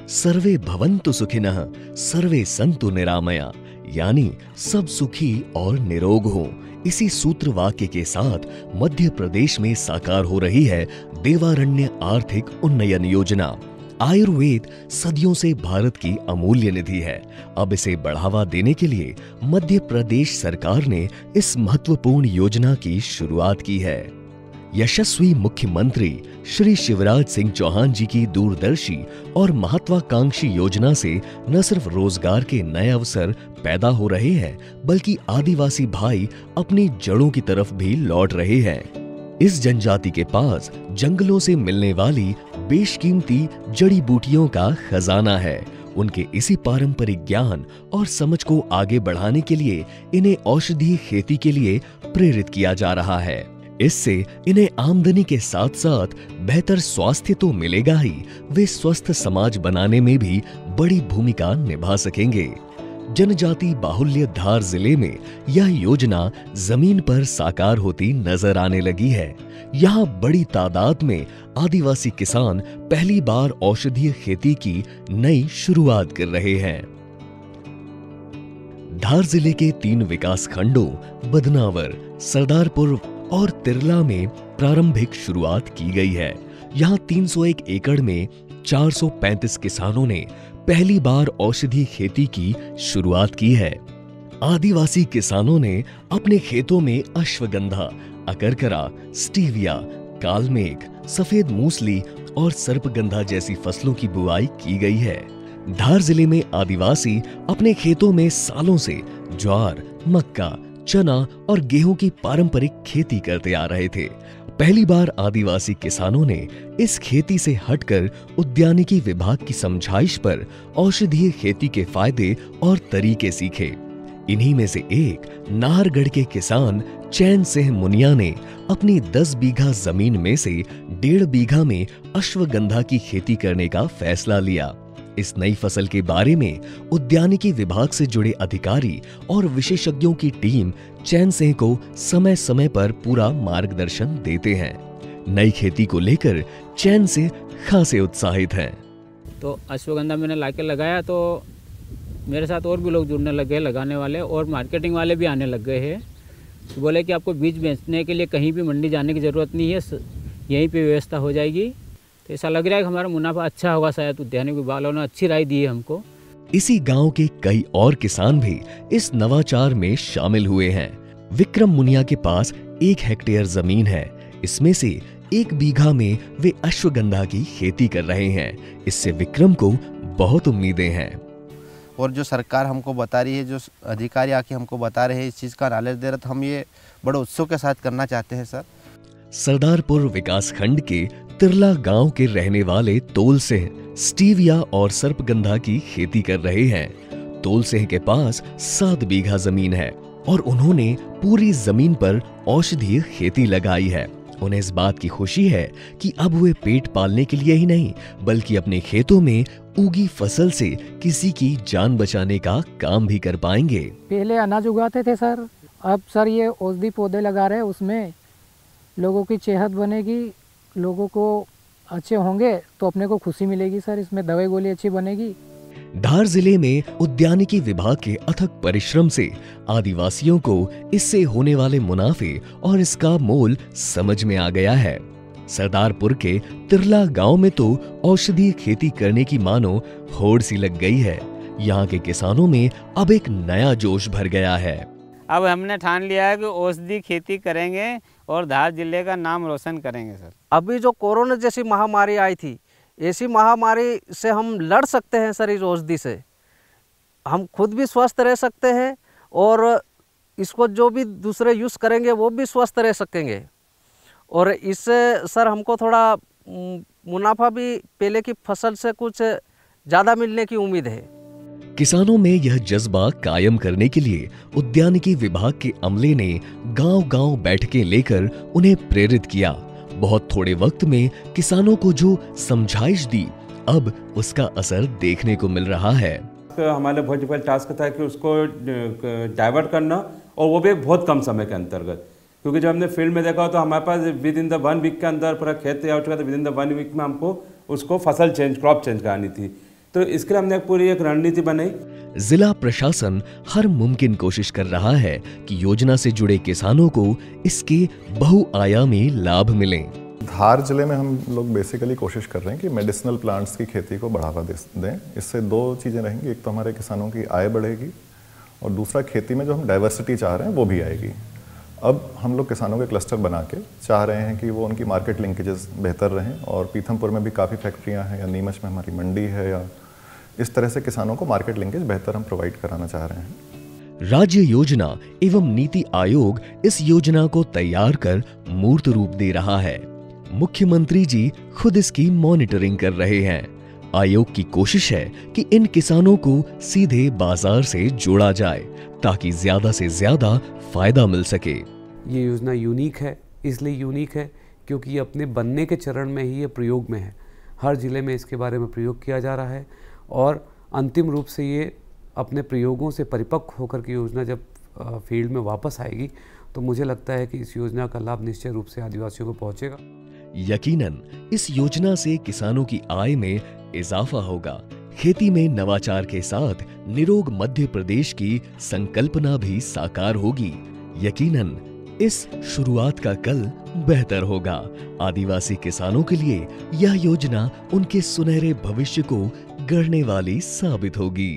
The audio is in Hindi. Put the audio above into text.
सर्वे भवन्तु सुखिनः, सर्वे सन्तु निरामया, यानी सब सुखी और निरोग हों। इसी सूत्र वाक्य के साथ मध्य प्रदेश में साकार हो रही है देवारण्य आर्थिक उन्नयन योजना। आयुर्वेद सदियों से भारत की अमूल्य निधि है। अब इसे बढ़ावा देने के लिए मध्य प्रदेश सरकार ने इस महत्वपूर्ण योजना की शुरुआत की है। यशस्वी मुख्यमंत्री श्री शिवराज सिंह चौहान जी की दूरदर्शी और महत्वाकांक्षी योजना से न सिर्फ रोजगार के नए अवसर पैदा हो रहे हैं, बल्कि आदिवासी भाई अपनी जड़ों की तरफ भी लौट रहे हैं। इस जनजाति के पास जंगलों से मिलने वाली बेशकीमती जड़ी बूटियों का खजाना है। उनके इसी पारंपरिक ज्ञान और समझ को आगे बढ़ाने के लिए इन्हें औषधीय खेती के लिए प्रेरित किया जा रहा है। इससे इन्हें आमदनी के साथ साथ बेहतर स्वास्थ्य तो मिलेगा ही, वे स्वस्थ समाज बनाने में भी बड़ी भूमिका निभा सकेंगे। जनजाति बाहुल्य धार जिले में यह योजना जमीन पर साकार होती नजर आने लगी है। यहाँ बड़ी तादाद में आदिवासी किसान पहली बार औषधीय खेती की नई शुरुआत कर रहे हैं। धार जिले के 3 विकास खंडों बदनावर, सरदारपुर और तिरला में प्रारंभिक शुरुआत की गई है। यहाँ 301 एकड़ में 435 किसानों ने पहली बार औषधि खेती की शुरुआत की है। आदिवासी किसानों ने अपने खेतों में अश्वगंधा, अकरकरा, स्टीविया, कालमेघ, सफेद मूसली और सर्पगंधा जैसी फसलों की बुआई की गई है। धार जिले में आदिवासी अपने खेतों में सालों से ज्वार, मक्का, चना और गेहूं की पारंपरिक खेती करते आ रहे थे। पहली बार आदिवासी किसानों ने इस खेती से हटकर उद्यानिकी विभाग की समझाइश पर औषधीय खेती के फायदे और तरीके सीखे। इन्हीं में से एक नाहरगढ़ के किसान चैन सिंह मुनिया ने अपनी 10 बीघा जमीन में से 1.5 बीघा में अश्वगंधा की खेती करने का फैसला लिया। इस नई फसल के बारे में उद्यानिकी विभाग से जुड़े अधिकारी और विशेषज्ञों की टीम चैन सिंह को समय समय पर पूरा मार्गदर्शन देते हैं। नई खेती को लेकर चैन सिंह खासे उत्साहित हैं। तो अश्वगंधा मैंने लाके लगाया तो मेरे साथ और भी लोग जुड़ने लग गए, लगाने वाले और मार्केटिंग वाले भी आने लग गए हैं। तो बोले कि आपको बीज बेचने के लिए कहीं भी मंडी जाने की ज़रूरत नहीं है, यहीं पे व्यवस्था हो जाएगी। तो ऐसा लग रहा है कि हमारा मुनाफा अच्छा होगा। शायद उद्यानिक विभाग वालों ने अच्छी राय दी है हमको। इसी गांव के कई और किसान भी इस नवाचार में शामिल हुए हैं। विक्रम मुनिया के पास 1 हेक्टेयर जमीन है। इसमें से 1 बीघा में वे अश्वगंधा की खेती कर रहे हैं। इससे विक्रम को बहुत उम्मीदें हैं। और जो सरकार हमको बता रही है, जो अधिकारी आके हमको बता रहे हैं, इस चीज़ का नॉलेज दे रहे, तो हम ये बड़े उत्सुक के साथ करना चाहते हैं। सर, सरदारपुर विकास खंड के तिरला गांव के रहने वाले तोल सिंह स्टीविया और सर्पगंधा की खेती कर रहे हैं। तोल सिंह के पास 7 बीघा जमीन है और उन्होंने पूरी जमीन पर औषधीय खेती लगाई है। उन्हें इस बात की खुशी है कि अब वे पेट पालने के लिए ही नहीं, बल्कि अपने खेतों में उगी फसल से किसी की जान बचाने का काम भी कर पाएंगे। पहले अनाज उगाते थे सर, अब सर ये औषधि पौधे लगा रहे हैं, उसमें लोगों की सेहत बनेगी, लोगों को अच्छे होंगे तो अपने को खुशी मिलेगी सर। इसमें दवाई गोली अच्छी बनेगी। धार जिले में उद्यानिकी विभाग के अथक परिश्रम से आदिवासियों को इससे होने वाले मुनाफे और इसका मोल समझ में आ गया है। सरदारपुर के तिरला गांव में तो औषधीय खेती करने की मानो होड़ सी लग गई है। यहाँ के किसानों में अब एक नया जोश भर गया है। अब हमने ठान लिया है कि औषधि खेती करेंगे और धार जिले का नाम रोशन करेंगे। सर, अभी जो कोरोना जैसी महामारी आई थी, ऐसी महामारी से हम लड़ सकते हैं सर। इस औषधि से हम खुद भी स्वस्थ रह सकते हैं और इसको जो भी दूसरे यूज़ करेंगे वो भी स्वस्थ रह सकेंगे। और इससे सर हमको थोड़ा मुनाफा भी पहले की फसल से कुछ ज़्यादा मिलने की उम्मीद है। किसानों में यह जज्बा कायम करने के लिए उद्यानिकी विभाग के अमले ने गांव-गांव बैठकें लेकर उन्हें प्रेरित किया। बहुत थोड़े वक्त में किसानों को जो समझाइश दी, अब उसका असर देखने को मिल रहा है। हमारे बहुत बड़ा टास्क था कि उसको डाइवर्ट करना, और वो भी एक बहुत कम समय के अंतर्गत, क्योंकि जब हमने फील्ड में देखा तो हमारे पास विद इन द 1 वीक के अंदर पूरा खेत तैयार हो चुका था। विद इन द 1 वीक में हमको उसको फसल चेंज, क्रॉप चेंज करानी थी। तो इसके लिए हमने पूरी एक रणनीति बनाई। जिला प्रशासन हर मुमकिन कोशिश कर रहा है कि योजना से जुड़े किसानों को इसके बहुआयामी लाभ मिले। धार जिले में हम लोग बेसिकली कोशिश कर रहे हैं कि मेडिसिनल प्लांट्स की खेती को बढ़ावा दें। इससे दो चीज़ें रहेंगी, एक तो हमारे किसानों की आय बढ़ेगी और दूसरा खेती में जो हम डाइवर्सिटी चाह रहे हैं वो भी आएगी। अब हम लोग किसानों के क्लस्टर बना के चाह रहे हैं कि वो उनकी मार्केट लिंकेजेस बेहतर रहें और पीथमपुर में भी काफ़ी फैक्ट्रियाँ हैं या नीमच में हमारी मंडी है, या इस तरह से किसानों को मार्केट लिंकेज बेहतर हम प्रोवाइड कराना चाह रहे हैं। राज्य योजना एवं नीति आयोग इस योजना को तैयार कर मूर्त रूप दे रहा है। मुख्यमंत्री जी खुद इसकी मॉनिटरिंग कर रहे हैं। आयोग की कोशिश है कि इन किसानों को सीधे बाजार से जोड़ा जाए ताकि ज्यादा से ज्यादा फायदा मिल सके। ये योजना यूनिक है, इसलिए यूनिक है क्योंकि ये अपने बनने के चरण में ही ये प्रयोग में है। हर जिले में इसके बारे में प्रयोग किया जा रहा है और अंतिम रूप से ये अपने प्रयोगों से परिपक्व होकर की योजना जब फील्ड में वापस आएगी तो मुझे लगता है कि इस योजना का लाभ निश्चय रूप से आदिवासियों को पहुंचेगा। यकीनन इस योजना से किसानों की आय में इजाफा होगा। खेती में नवाचार के साथ निरोग मध्य प्रदेश की संकल्पना भी साकार होगी। यकीनन इस शुरुआत का कल बेहतर होगा। आदिवासी किसानों के लिए यह योजना उनके सुनहरे भविष्य को गढ़ने वाली साबित होगी।